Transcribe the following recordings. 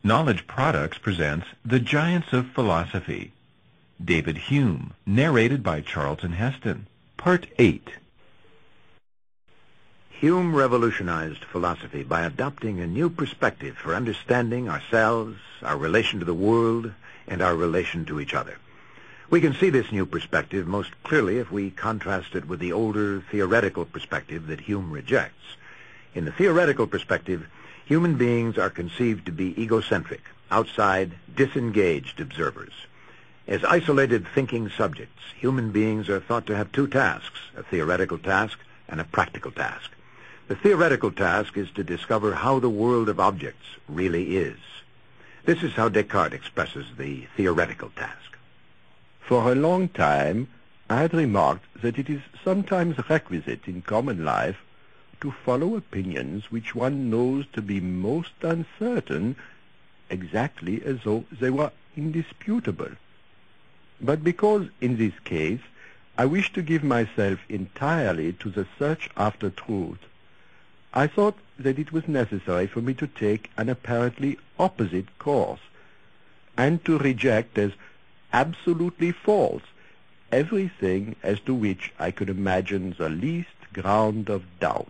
Knowledge Products presents The Giants of Philosophy. David Hume, narrated by Charlton Heston. Part 8. Hume revolutionized philosophy by adopting a new perspective for understanding ourselves, our relation to the world, and our relation to each other. We can see this new perspective most clearly if we contrast it with the older theoretical perspective that Hume rejects. In the theoretical perspective, human beings are conceived to be egocentric, outside, disengaged observers. As isolated thinking subjects, human beings are thought to have two tasks, a theoretical task and a practical task. The theoretical task is to discover how the world of objects really is. This is how Descartes expresses the theoretical task. For a long time, I had remarked that it is sometimes requisite in common life to follow opinions which one knows to be most uncertain, exactly as though they were indisputable. But because, in this case, I wish to give myself entirely to the search after truth, I thought that it was necessary for me to take an apparently opposite course, and to reject as absolutely false everything as to which I could imagine the least ground of doubt,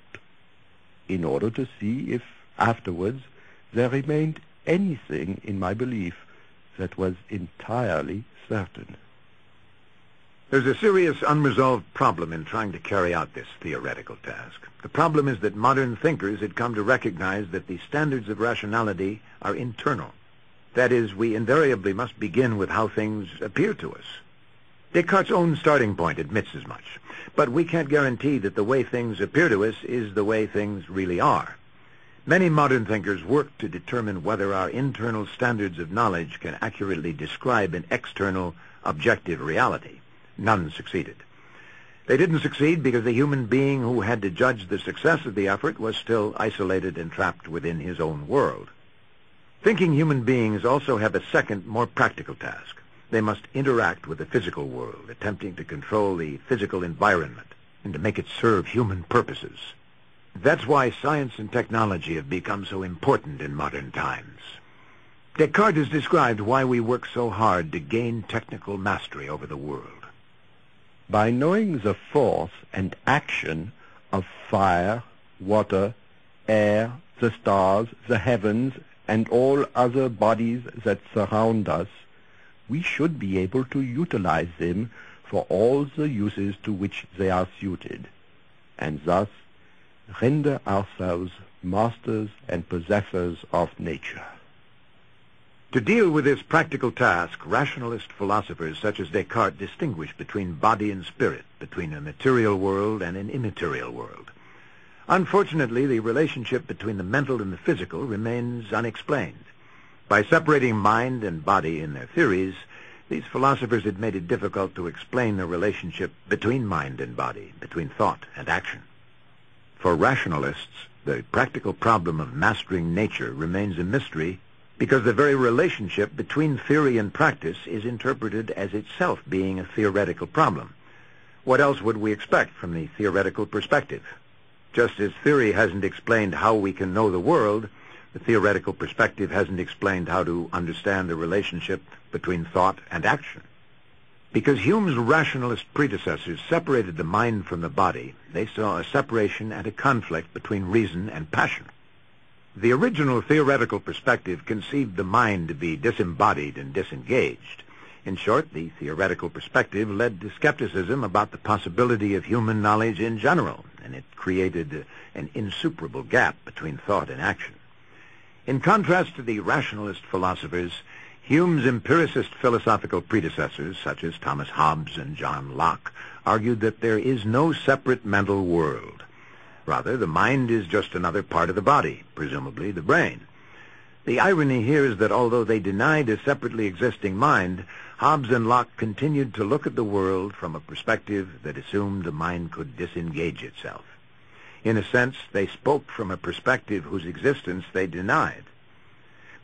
in order to see if afterwards there remained anything in my belief that was entirely certain. There's a serious unresolved problem in trying to carry out this theoretical task. The problem is that modern thinkers had come to recognize that the standards of rationality are internal. That is, we invariably must begin with how things appear to us. Descartes' own starting point admits as much, but we can't guarantee that the way things appear to us is the way things really are. Many modern thinkers work to determine whether our internal standards of knowledge can accurately describe an external, objective reality. None succeeded. They didn't succeed because the human being who had to judge the success of the effort was still isolated and trapped within his own world. Thinking human beings also have a second, more practical task. They must interact with the physical world, attempting to control the physical environment and to make it serve human purposes. That's why science and technology have become so important in modern times. Descartes has described why we work so hard to gain technical mastery over the world. By knowing the force and action of fire, water, air, the stars, the heavens, and all other bodies that surround us, we should be able to utilize them for all the uses to which they are suited, and thus render ourselves masters and possessors of nature. To deal with this practical task, rationalist philosophers such as Descartes distinguish between body and spirit, between a material world and an immaterial world. Unfortunately, the relationship between the mental and the physical remains unexplained. By separating mind and body in their theories, these philosophers had made it difficult to explain the relationship between mind and body, between thought and action. For rationalists, the practical problem of mastering nature remains a mystery because the very relationship between theory and practice is interpreted as itself being a theoretical problem. What else would we expect from the theoretical perspective? Just as theory hasn't explained how we can know the world, the theoretical perspective hasn't explained how to understand the relationship between thought and action. Because Hume's rationalist predecessors separated the mind from the body, they saw a separation and a conflict between reason and passion. The original theoretical perspective conceived the mind to be disembodied and disengaged. In short, the theoretical perspective led to skepticism about the possibility of human knowledge in general, and it created an insuperable gap between thought and action. In contrast to the rationalist philosophers, Hume's empiricist philosophical predecessors, such as Thomas Hobbes and John Locke, argued that there is no separate mental world. Rather, the mind is just another part of the body, presumably the brain. The irony here is that although they denied a separately existing mind, Hobbes and Locke continued to look at the world from a perspective that assumed the mind could disengage itself. In a sense, they spoke from a perspective whose existence they denied.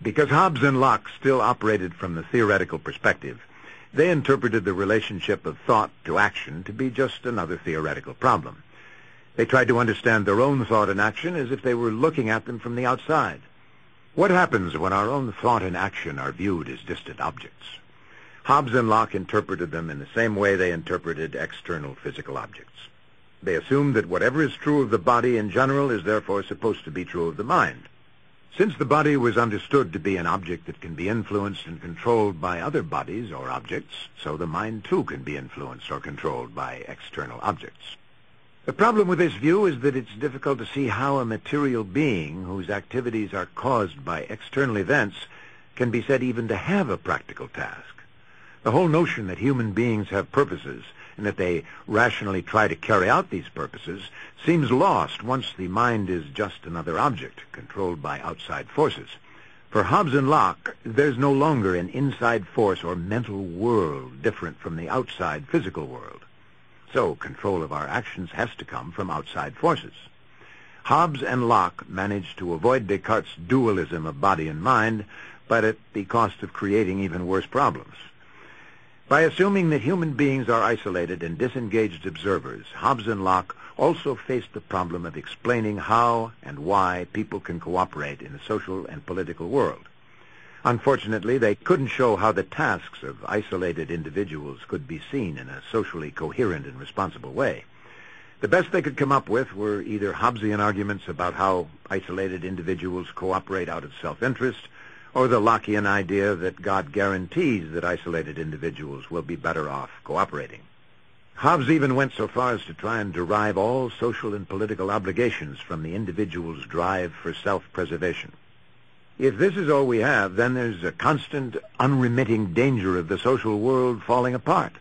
Because Hobbes and Locke still operated from the theoretical perspective, they interpreted the relationship of thought to action to be just another theoretical problem. They tried to understand their own thought and action as if they were looking at them from the outside. What happens when our own thought and action are viewed as distant objects? Hobbes and Locke interpreted them in the same way they interpreted external physical objects. They assumed that whatever is true of the body in general is therefore supposed to be true of the mind. Since the body was understood to be an object that can be influenced and controlled by other bodies or objects, so the mind too can be influenced or controlled by external objects. The problem with this view is that it's difficult to see how a material being whose activities are caused by external events can be said even to have a practical task. The whole notion that human beings have purposes and that they rationally try to carry out these purposes seems lost once the mind is just another object controlled by outside forces. For Hobbes and Locke, there's no longer an inside force or mental world different from the outside physical world. So control of our actions has to come from outside forces. Hobbes and Locke managed to avoid Descartes' dualism of body and mind, but at the cost of creating even worse problems. By assuming that human beings are isolated and disengaged observers, Hobbes and Locke also faced the problem of explaining how and why people can cooperate in the social and political world. Unfortunately, they couldn't show how the tasks of isolated individuals could be seen in a socially coherent and responsible way. The best they could come up with were either Hobbesian arguments about how isolated individuals cooperate out of self-interest, or the Lockean idea that God guarantees that isolated individuals will be better off cooperating. Hobbes even went so far as to try and derive all social and political obligations from the individual's drive for self-preservation. If this is all we have, then there's a constant, unremitting danger of the social world falling apart.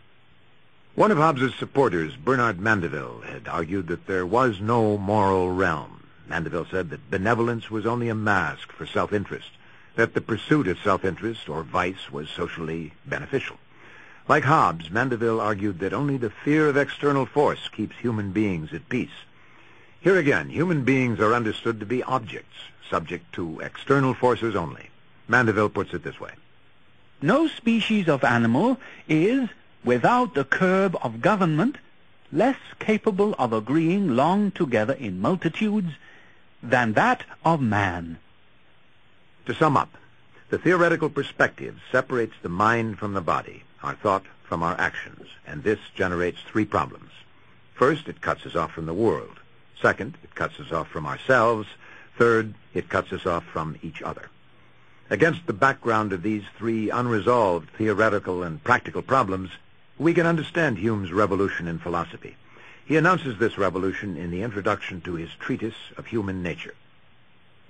One of Hobbes's supporters, Bernard Mandeville, had argued that there was no moral realm. Mandeville said that benevolence was only a mask for self-interest, that the pursuit of self-interest or vice was socially beneficial. Like Hobbes, Mandeville argued that only the fear of external force keeps human beings at peace. Here again, human beings are understood to be objects, subject to external forces only. Mandeville puts it this way. No species of animal is, without the curb of government, less capable of agreeing long together in multitudes than that of man. To sum up, the theoretical perspective separates the mind from the body, our thought from our actions, and this generates three problems. First, it cuts us off from the world. Second, it cuts us off from ourselves. Third, it cuts us off from each other. Against the background of these three unresolved theoretical and practical problems, we can understand Hume's revolution in philosophy. He announces this revolution in the introduction to his treatise of human nature.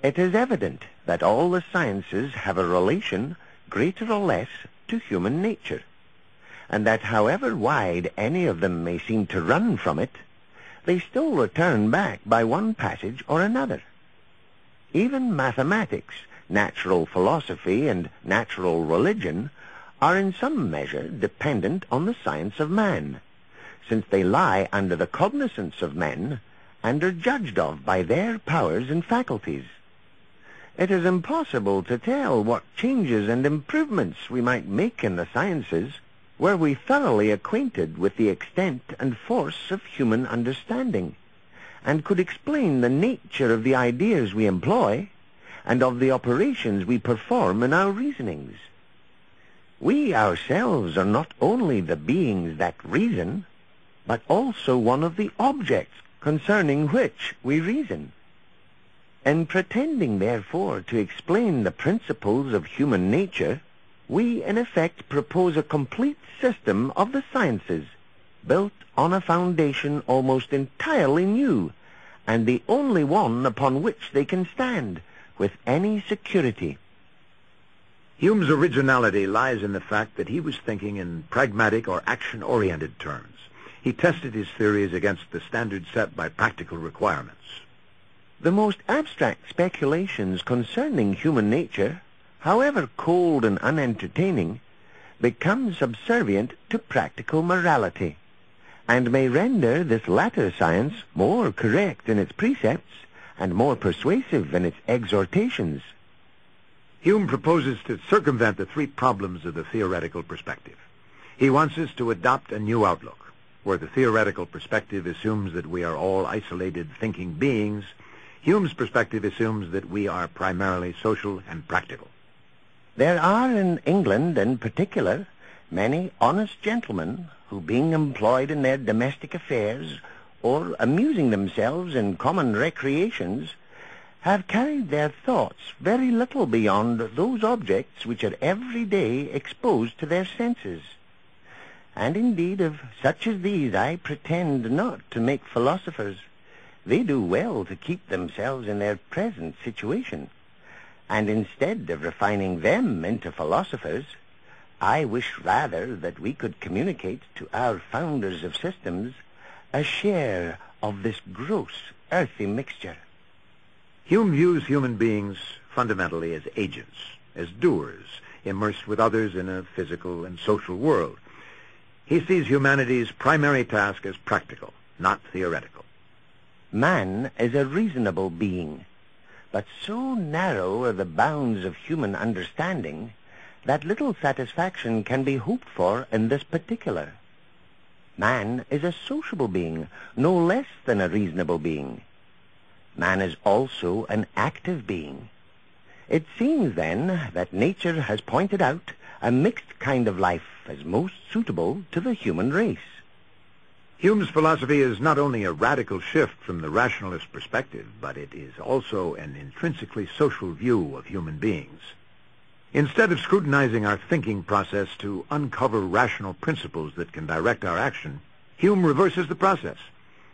It is evident that all the sciences have a relation, greater or less, to human nature, and that however wide any of them may seem to run from it, they still return back by one passage or another. Even mathematics, natural philosophy, and natural religion are in some measure dependent on the science of man, since they lie under the cognizance of men and are judged of by their powers and faculties. It is impossible to tell what changes and improvements we might make in the sciences were we thoroughly acquainted with the extent and force of human understanding, and could explain the nature of the ideas we employ and of the operations we perform in our reasonings. We ourselves are not only the beings that reason, but also one of the objects concerning which we reason. In pretending, therefore, to explain the principles of human nature, we, in effect, propose a complete system of the sciences, built on a foundation almost entirely new, and the only one upon which they can stand with any security. Hume's originality lies in the fact that he was thinking in pragmatic or action-oriented terms. He tested his theories against the standards set by practical requirements. The most abstract speculations concerning human nature, however cold and unentertaining, become subservient to practical morality, and may render this latter science more correct in its precepts and more persuasive in its exhortations. Hume proposes to circumvent the three problems of the theoretical perspective. He wants us to adopt a new outlook, where the theoretical perspective assumes that we are all isolated thinking beings. Hume's perspective assumes that we are primarily social and practical. There are in England in particular many honest gentlemen who, being employed in their domestic affairs or amusing themselves in common recreations, have carried their thoughts very little beyond those objects which are every day exposed to their senses. And indeed of such as these I pretend not to make philosophers. They do well to keep themselves in their present situation, and instead of refining them into philosophers, I wish rather that we could communicate to our founders of systems a share of this gross, earthy mixture. Hume views human beings fundamentally as agents, as doers, immersed with others in a physical and social world. He sees humanity's primary task as practical, not theoretical. Man is a reasonable being, but so narrow are the bounds of human understanding that little satisfaction can be hoped for in this particular. Man is a sociable being, no less than a reasonable being. Man is also an active being. It seems, then, that nature has pointed out a mixed kind of life as most suitable to the human race. Hume's philosophy is not only a radical shift from the rationalist perspective, but it is also an intrinsically social view of human beings. Instead of scrutinizing our thinking process to uncover rational principles that can direct our action, Hume reverses the process.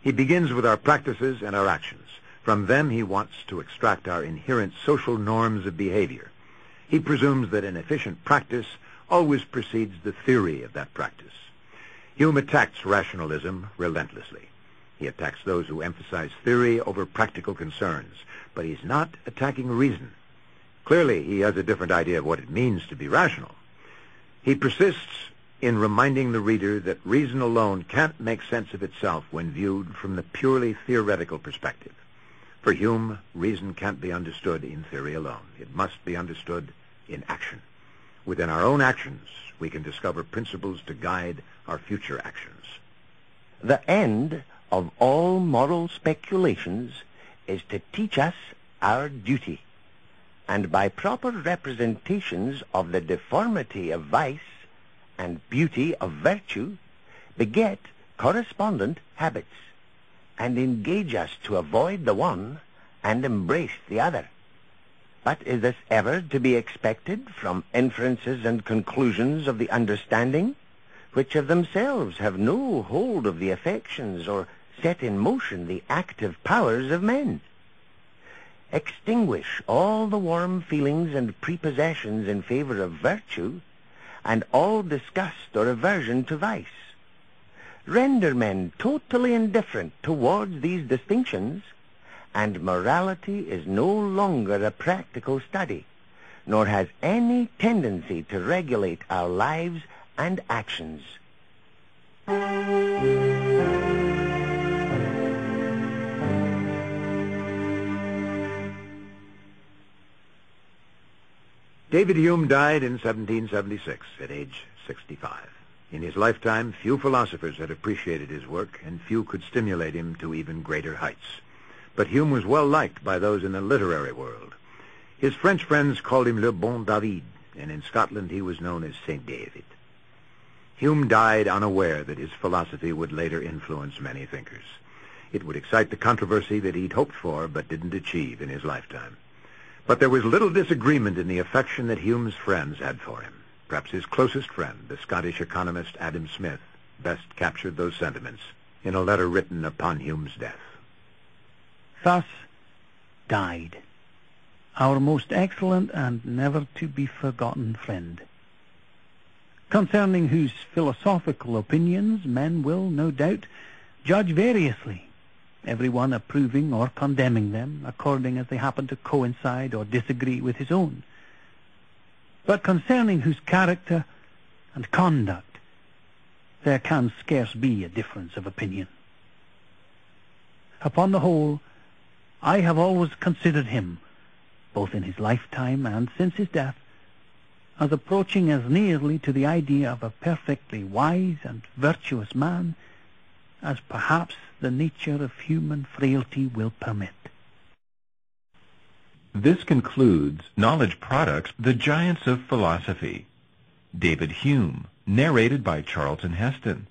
He begins with our practices and our actions. From them he wants to extract our inherent social norms of behavior. He presumes that an efficient practice always precedes the theory of that practice. Hume attacks rationalism relentlessly. He attacks those who emphasize theory over practical concerns, but he's not attacking reason. Clearly, he has a different idea of what it means to be rational. He persists in reminding the reader that reason alone can't make sense of itself when viewed from the purely theoretical perspective. For Hume, reason can't be understood in theory alone. It must be understood in action. Within our own actions, we can discover principles to guide our future actions. The end of all moral speculations is to teach us our duty, and by proper representations of the deformity of vice and beauty of virtue, beget correspondent habits, and engage us to avoid the one and embrace the other. But is this ever to be expected from inferences and conclusions of the understanding, which of themselves have no hold of the affections or set in motion the active powers of men? Extinguish all the warm feelings and prepossessions in favor of virtue, and all disgust or aversion to vice. Render men totally indifferent towards these distinctions, and morality is no longer a practical study, nor has any tendency to regulate our lives and actions. David Hume died in 1776 at age 65. In his lifetime, few philosophers had appreciated his work, and few could stimulate him to even greater heights. But Hume was well liked by those in the literary world. His French friends called him Le Bon David, and in Scotland he was known as Saint David. Hume died unaware that his philosophy would later influence many thinkers. It would excite the controversy that he'd hoped for but didn't achieve in his lifetime. But there was little disagreement in the affection that Hume's friends had for him. Perhaps his closest friend, the Scottish economist Adam Smith, best captured those sentiments in a letter written upon Hume's death. Thus died our most excellent and never-to-be-forgotten friend, concerning whose philosophical opinions men will, no doubt, judge variously, everyone approving or condemning them according as they happen to coincide or disagree with his own, but concerning whose character and conduct there can scarce be a difference of opinion. Upon the whole, I have always considered him, both in his lifetime and since his death, as approaching as nearly to the idea of a perfectly wise and virtuous man as perhaps the nature of human frailty will permit. This concludes Knowledge Products, The Giants of Philosophy. David Hume, narrated by Charlton Heston.